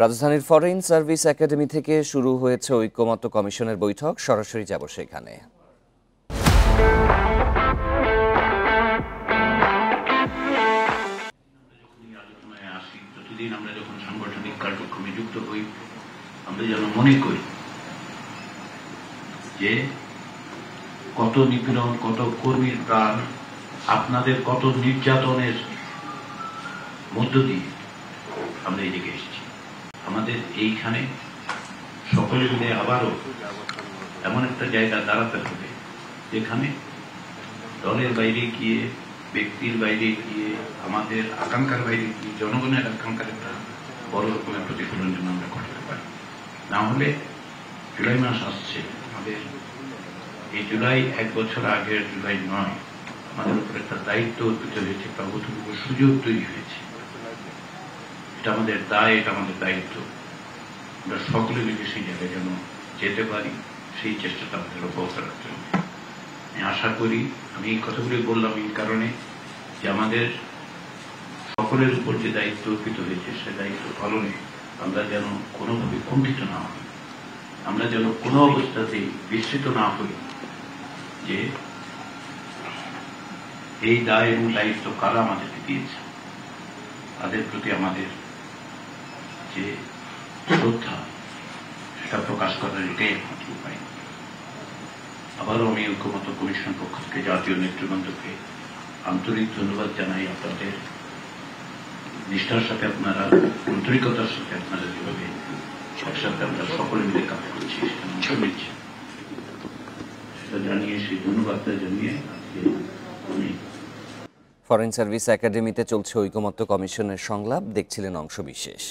রাজধানীর foreign service academy থেকে শুরু হয়েছে ঐকমত্য কমিশনের বৈঠক। সরাসরি যাব সেখানে। প্রতিদিন আমরা যখন সাংগঠনিক কার্যক্রমে যুক্ত হই, আমরা যেন মনে করি যে কত নিপীড়ন, কত কর্মীর প্রাণ, আপনাদের কত নির্যাতনের মধ্য দিয়ে আমরা এদিকে এসেছি। আমাদের এইখানে সকলে মিলে আবারও এমন একটা জায়গা দাঁড়াতে হবে যেখানে দলের বাইরে গিয়ে, ব্যক্তির বাইরে গিয়ে, আমাদের আকাঙ্ক্ষার বাইরে গিয়ে জনগণের আকাঙ্ক্ষার একটা বড় রকমের প্রতিফলন যেন আমরা করতে পারি। না হলে জুলাই মাস আসছে, আমাদের এই জুলাই 1 বছর আগের জুলাই নয়, আমাদের উপর একটা দায়িত্ব অর্পিত হয়েছে, একটা অভূতপূর্ব সুযোগ তৈরি হয়েছে। এটা আমাদের দায়, এটা আমাদের দায়িত্ব। আমরা সকলে মিলে সেই জায়গায় যেন যেতে পারি, সেই চেষ্টাটা আমাদের অব্যাহত রাখতে হবে। আমি আশা করি, আমি এই কথাগুলি বললাম এই কারণে যে আমাদের সকলের উপর যে দায়িত্ব অর্পিত হয়েছে, সে দায়িত্ব পালনে আমরা যেন কোনোভাবে কুণ্ঠিত না হই, আমরা যেন কোনো অবস্থাতেই বিস্মৃত না হই যে এই দায় এবং দায়িত্ব কারা আমাদেরকে দিয়েছে। তাদের প্রতি আমাদের যে শ্রদ্ধা, সেটা প্রকাশ করার এটাই একমাত্র উপায়। আবারও আমি ঐকমত্য কমিশন পক্ষ থেকে জাতীয় নেতৃবৃন্দকে আন্তরিক ধন্যবাদ জানাই। আপনাদের নিষ্ঠার সাথে, আপনারা আন্তরিকতার সাথে আপনারা যেভাবে একসাথে আমরা সকলে মিলে কাজ করছি, সেটা অংশ নিচ্ছি, সেটা জানিয়ে, সেই ধন্যবাদটা জানিয়ে আজকে আমি ফরেন সার্ভিস একাডেমিতে চলছে ঐকমত্য কমিশনের সংলাপ দেখছিলেন অংশ বিশেষ।